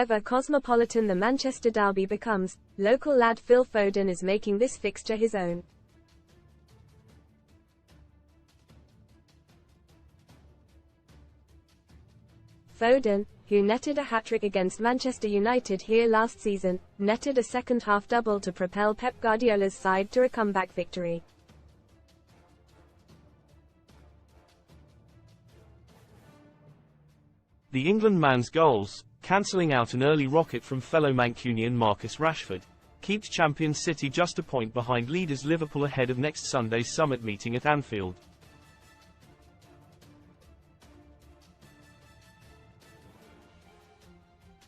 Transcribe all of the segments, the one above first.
However cosmopolitan the Manchester derby becomes, local lad Phil Foden is making this fixture his own. Foden, who netted a hat-trick against Manchester United here last season, netted a second-half double to propel Pep Guardiola's side to a comeback victory. The England man's goals, cancelling out an early rocket from fellow Mancunian Marcus Rashford, keeps champions City just a point behind leaders Liverpool ahead of next Sunday's summit meeting at Anfield.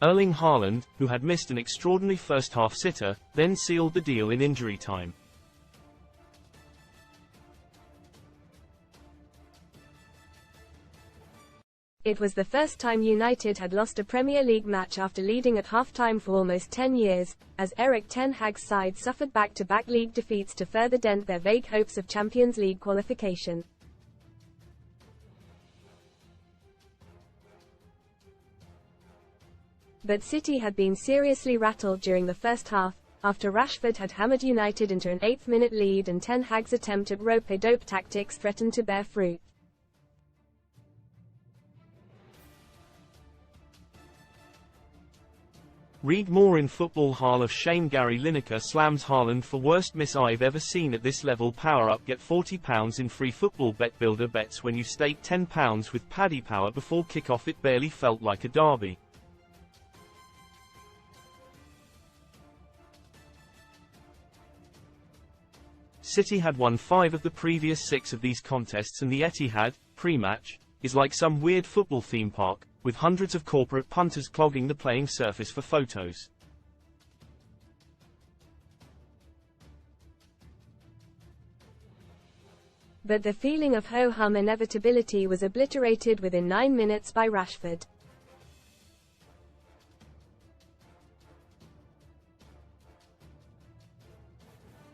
Erling Haaland, who had missed an extraordinary first-half sitter, then sealed the deal in injury time. It was the first time United had lost a Premier League match after leading at half-time for almost 10 years, as Ten Hag's side suffered back-to-back league defeats to further dent their vague hopes of Champions League qualification. But City had been seriously rattled during the first half, after Rashford had hammered United into an 8th-minute lead and Ten Hag's attempt at rope-a-dope tactics threatened to bear fruit. Read more in Football Hall of Shame. Gary Lineker slams Haaland for worst miss I've ever seen at this level. Power up, get £40 in free football bet builder bets when you stake £10 with Paddy Power before kick-off. It barely felt like a derby. City had won 5 of the previous 6 of these contests, and the Etihad, pre-match, is like some weird football theme park, with hundreds of corporate punters clogging the playing surface for photos. But the feeling of ho-hum inevitability was obliterated within 9 minutes by Rashford.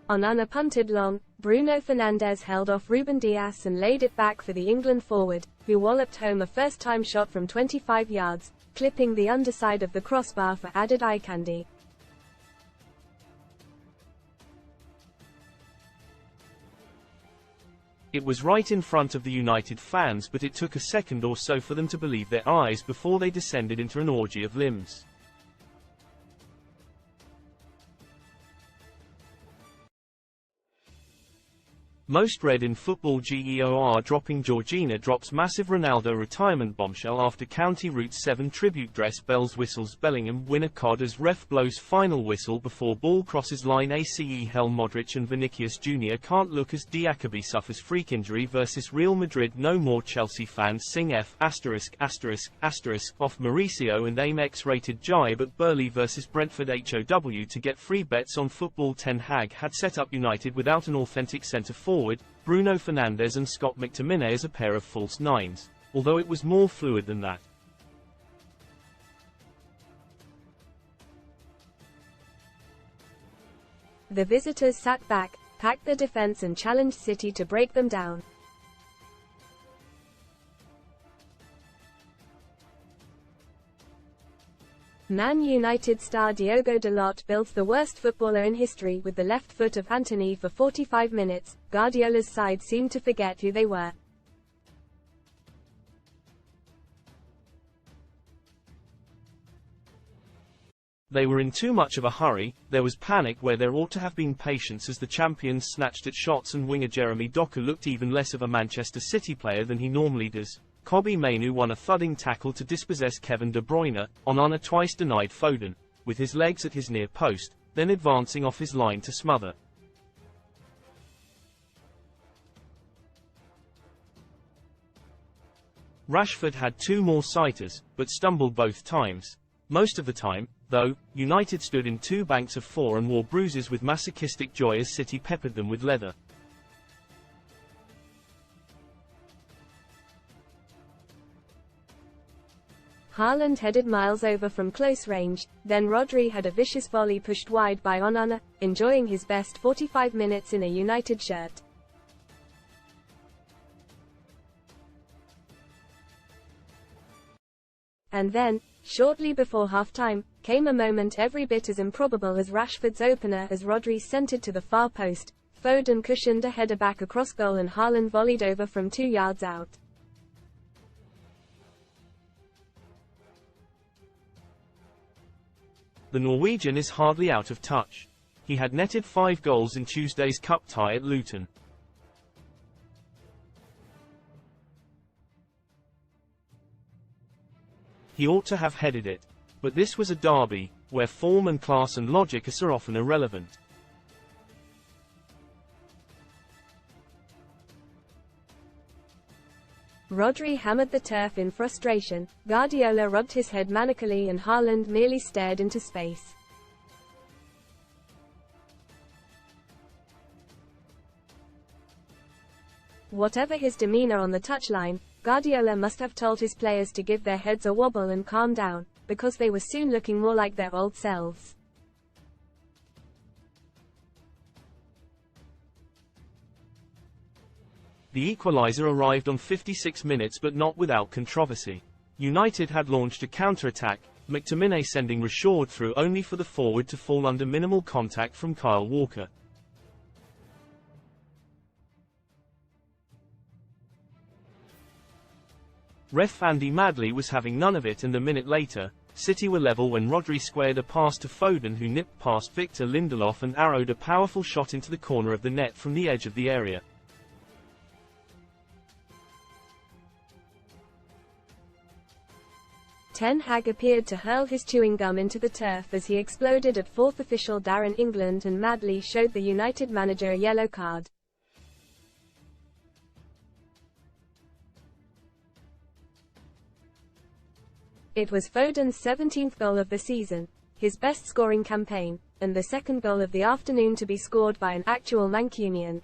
Onana punted long, Bruno Fernandes held off Ruben Dias and laid it back for the England forward, who walloped home a first-time shot from 25 yards, clipping the underside of the crossbar for added eye candy. It was right in front of the United fans, but it took a second or so for them to believe their eyes before they descended into an orgy of limbs. Most read in Football GEOR. Dropping Georgina drops massive Ronaldo retirement bombshell after County Route 7 tribute dress bells whistles. Bellingham winner COD as ref blows final whistle before ball crosses line. ACE hell Modric and Vinicius Jr. can't look as Diakabi suffers freak injury versus Real Madrid. No more Chelsea fans sing F*** off Mauricio and aim X-rated jibe at Burley versus Brentford. HOW to get free bets on football. Ten Hag had set up United without an authentic centre-forward, Bruno Fernandes and Scott McTominay as a pair of false nines, although it was more fluid than that. The visitors sat back, packed their defence and challenged City to break them down. Man United star Diogo Dalot builds the worst footballer in history with the left foot of Antony for 45 minutes. Guardiola's side seemed to forget who they were. They were in too much of a hurry. There was panic where there ought to have been patience as the champions snatched at shots, and winger Jeremy Doku looked even less of a Manchester City player than he normally does. Kobbie Mainoo won a thudding tackle to dispossess Kevin De Bruyne. Onana twice denied Foden, with his legs at his near post, then advancing off his line to smother. Rashford had 2 more sighters, but stumbled both times. Most of the time, though, United stood in 2 banks of 4 and wore bruises with masochistic joy as City peppered them with leather. Haaland headed miles over from close range, then Rodri had a vicious volley pushed wide by Onana, enjoying his best 45 minutes in a United shirt. And then, Shortly before half-time, came a moment every bit as improbable as Rashford's opener as Rodri centered to the far post, Foden cushioned a header back across goal and Haaland volleyed over from 2 yards out. The Norwegian is hardly out of touch. He had netted 5 goals in Tuesday's cup tie at Luton. He ought to have headed it. But this was a derby, where form and class and logic are so often irrelevant. Rodri hammered the turf in frustration, Guardiola rubbed his head manically and Haaland merely stared into space. Whatever his demeanor on the touchline, Guardiola must have told his players to give their heads a wobble and calm down, because they were soon looking more like their old selves. The equaliser arrived on 56 minutes but not without controversy. United had launched a counter-attack, McTominay sending Rashford through only for the forward to fall under minimal contact from Kyle Walker. Ref Andy Madley was having none of it, and a minute later, City were level when Rodri squared a pass to Foden, who nipped past Victor Lindelof and arrowed a powerful shot into the corner of the net from the edge of the area. Ten Hag appeared to hurl his chewing gum into the turf as he exploded at fourth official Darren England, and Madley showed the United manager a yellow card. It was Foden's 17th goal of the season, his best scoring campaign, and the second goal of the afternoon to be scored by an actual Mancunian.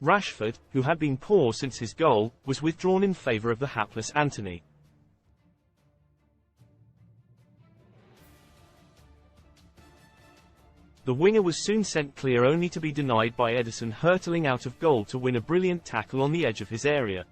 Rashford, who had been poor since his goal, was withdrawn in favour of the hapless Antony. The winger was soon sent clear, only to be denied by Ederson hurtling out of goal to win a brilliant tackle on the edge of his area.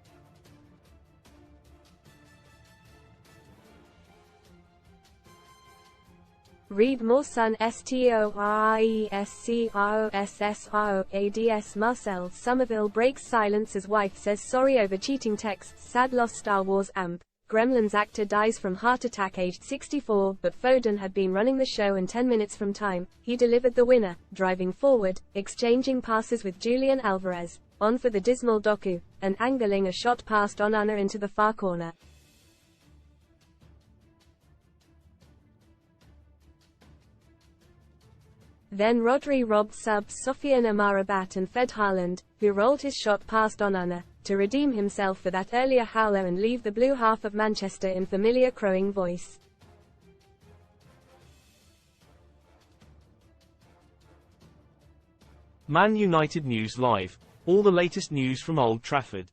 Read more Son STORIESCROSSROADS. Marcel Somerville breaks silence as wife says sorry over cheating texts. Sad loss. Star Wars amp. Gremlins actor dies from heart attack aged 64, but Foden had been running the show, and 10 minutes from time, he delivered the winner, driving forward, exchanging passes with Julian Alvarez, on for the dismal Doku, and angling a shot past Onana into the far corner. Then Rodri robbed subs Sofian Amrabat and fed Haaland, who rolled his shot past Onana, to redeem himself for that earlier howler and leave the blue half of Manchester in familiar crowing voice. Man United News Live. All the latest news from Old Trafford.